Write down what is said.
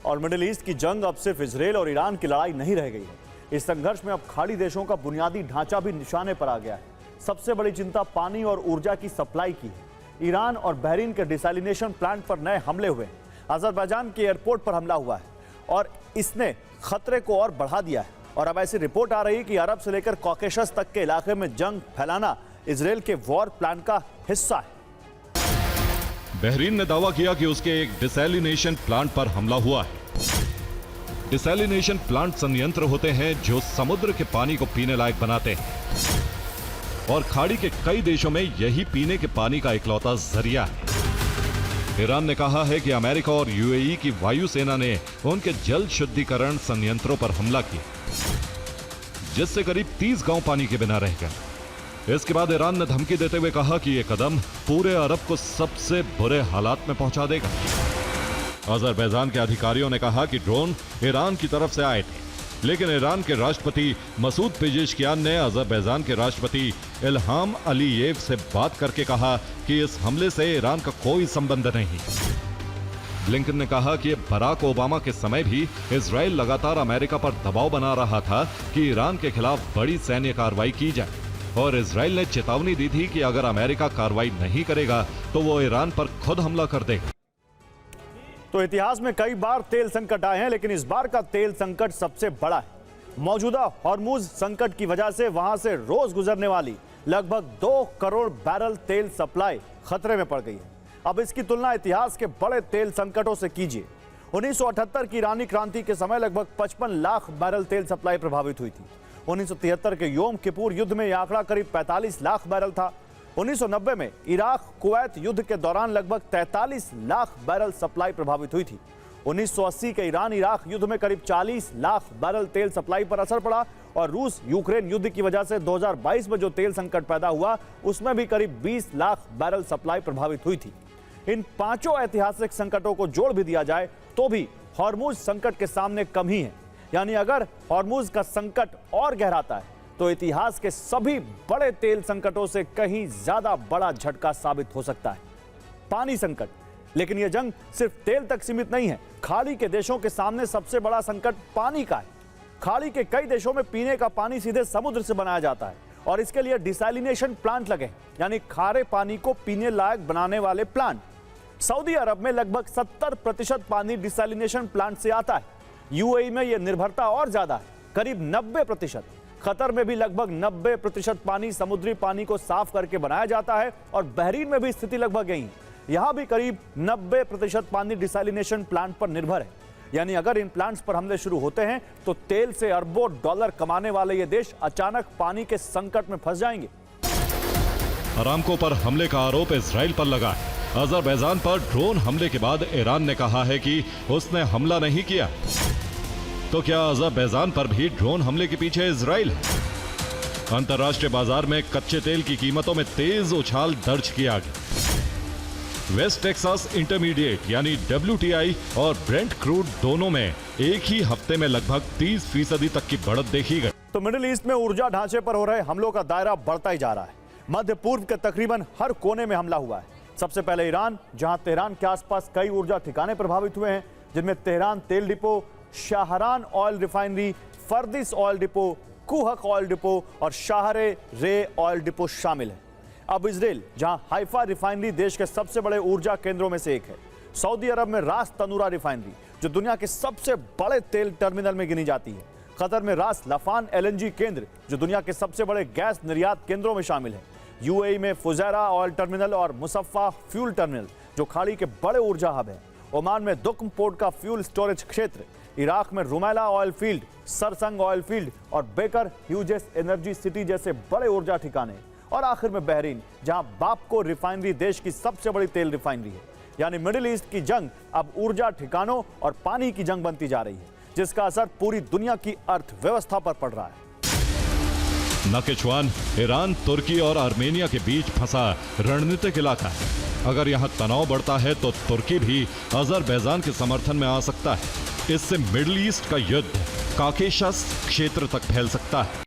और middle east की जंग अब सिर्फ इजराइल और ईरान की लड़ाई नहीं रह गई है। इस संघर्ष में अब खाड़ी देशों का बुनियादी ढांचा भी निशाने पर आ गया है। सबसे बड़ी चिंता पानी और ऊर्जा की सप्लाई की है। ईरान और बहरीन के डिसैलिनेशन प्लांट पर नए हमले हुए। अजरबैजान के एयरपोर्ट पर हमला हुआ है और इसने खतरे को और बढ़ा दिया है। और अब ऐसी रिपोर्ट आ रही है कि अरब से लेकर कॉकेशस तक के इलाके में जंग फैलाना इजराइल के वॉर प्लान का हिस्सा है। बहरीन ने दावा किया कि उसके एक डिसैलिनेशन प्लांट पर हमला हुआ है। डिसैलिनेशन प्लांट संयंत्र होते हैं जो समुद्र के पानी को पीने लायक बनाते हैं और खाड़ी के कई देशों में यही पीने के पानी का इकलौता जरिया है। ईरान ने कहा है कि अमेरिका और यूएई की वायुसेना ने उनके जल शुद्धिकरण संयंत्रों पर हमला किया, जिससे करीब 30 गांव पानी के बिना रह गए। इसके बाद ईरान ने धमकी देते हुए कहा कि यह कदम पूरे अरब को सबसे बुरे हालात में पहुंचा देगा। अजरबैजान के अधिकारियों ने कहा कि ड्रोन ईरान की तरफ से आए थे, लेकिन ईरान के राष्ट्रपति मसूद पेजेशकियान ने अजरबैजान के राष्ट्रपति इल्हाम अलीयेव से बात करके कहा कि इस हमले से ईरान का कोई संबंध नहीं। ब्लिंकन ने कहा कि बराक ओबामा के समय भी इजराइल लगातार अमेरिका पर दबाव बना रहा था कि ईरान के खिलाफ बड़ी सैन्य कार्रवाई की जाए और इजराइल ने चेतावनी दी थी कि अगर अमेरिका कार्रवाई नहीं करेगा तो वो ईरान पर खुद हमला कर देगा। तो इतिहास में कई बार तेल संकट आए हैं, लेकिन इस बार का तेल संकट सबसे बड़ा है। मौजूदा हॉर्मुज संकट की वजह से वहां से रोज गुजरने वाली लगभग 2 करोड़ बैरल तेल सप्लाई खतरे में पड़ गई है। अब इसकी तुलना इतिहास के बड़े तेल संकटों से कीजिए। 1978 की ईरानी क्रांति के समय लगभग 55 लाख बैरल तेल सप्लाई प्रभावित हुई थी। 1973 के योम किपुर युद्ध में यह आंकड़ा करीब 45 लाख बैरल था। 1990 में इराक कुवैत युद्ध के दौरान लगभग 43 लाख बैरल सप्लाई प्रभावित हुई थी। 1980 के ईरान इराक युद्ध में करीब 40 लाख बैरल तेल सप्लाई पर असर पड़ा और रूस यूक्रेन युद्ध की वजह से 2022 में जो तेल संकट पैदा हुआ उसमें भी करीब 20 लाख बैरल सप्लाई प्रभावित हुई थी। इन पांचों ऐतिहासिक संकटों को जोड़ भी दिया जाए तो भी हॉर्मुज संकट के सामने कम ही है। यानी अगर हॉर्मुज का संकट और गहराता है तो इतिहास के सभी बड़े तेल संकटों से कहीं ज्यादा बड़ा झटका साबित हो सकता है। पानी संकट, लेकिन यह जंग सिर्फ तेल तक सीमित नहीं है। खाड़ी के देशों के सामने सबसे बड़ा संकट पानी का है। खाड़ी के कई देशों में पीने का पानी सीधे समुद्र से बनाया जाता है और इसके लिए डिसैलिनेशन प्लांट लगे, यानी खारे पानी को पीने लायक बनाने वाले प्लांट। सऊदी अरब में लगभग 70% पानी डिसैलिनेशन प्लांट से आता है। यूएई में यह निर्भरता और ज्यादा है, करीब 90%। कतर में भी लगभग 90% पानी समुद्री पानी को साफ करके बनाया जाता है और बहरीन में भी स्थिति लगभग यही। यहां भी करीब 90% पानी डिसैलिनेशन प्लांट पर निर्भर है। यानी अगर इन प्लांट्स पर हमले शुरू होते हैं तो तेल से अरबों डॉलर कमाने वाले ये देश अचानक पानी के संकट में फंस जाएंगे। अरामको पर हमले का आरोप इजराइल पर लगा है। अजरबैजान पर ड्रोन हमले के बाद ईरान ने कहा है कि उसने हमला नहीं किया। तो क्या अजरबैजान पर भी ड्रोन हमले के पीछे इजराइल है? अंतर्राष्ट्रीय बाजार में कच्चे तेल की कीमतों में तेज उछाल दर्ज किया गया। वेस्ट टेक्सास इंटरमीडिएट यानी WTI और ब्रेंट क्रूड दोनों में एक ही हफ्ते में लगभग 30% तक की बढ़त देखी गई। तो मिडिल ईस्ट में ऊर्जा ढांचे पर हो रहे हमलों का दायरा बढ़ता ही जा रहा है। मध्य पूर्व के तकरीबन हर कोने में हमला हुआ है। सबसे पहले ईरान, जहां तेहरान के आसपास कई ऊर्जा ठिकाने प्रभावित हुए हैं, जिनमें तेहरान तेल depot, Shahran oil refinery, Fardis oil depot, Kuhak oil depot और शाहरे रे ऑयल डिपो शामिल है। अब इजराइल, जहां हाइफा रिफाइनरी देश के सबसे बड़े ऊर्जा केंद्रों में से एक है। सऊदी अरब में रास तनूरा रिफाइनरी, जो दुनिया के सबसे बड़े तेल टर्मिनल में गिनी जाती है। कतर में रास लफान LNG केंद्र, जो दुनिया के सबसे बड़े गैस निर्यात केंद्रों में शामिल है। यूएई में फुजैरा ऑयल टर्मिनल और मुसफ़ा फ्यूल टर्मिनल, जो खाड़ी के बड़े ऊर्जा हब है। ओमान में दुक्म पोर्ट का फ्यूल स्टोरेज क्षेत्र। इराक में रुमैला ऑयल फील्ड, सरसंग ऑयल फील्ड और बेकर ह्यूजेस एनर्जी सिटी जैसे बड़े ऊर्जा ठिकाने। और आखिर में बहरीन, जहां बापको रिफाइनरी देश की सबसे बड़ी तेल रिफाइनरी है। यानी मिडिल ईस्ट की जंग अब ऊर्जा ठिकानों और पानी की जंग बनती जा रही है, जिसका असर पूरी दुनिया की अर्थव्यवस्था पर पड़ रहा है। नकेचवान ईरान, तुर्की और आर्मेनिया के बीच फंसा रणनीतिक इलाका है। अगर यहां तनाव बढ़ता है तो तुर्की भी अजरबैजान के समर्थन में आ सकता है। इससे मिडिल ईस्ट का युद्ध काकेशस क्षेत्र तक फैल सकता है।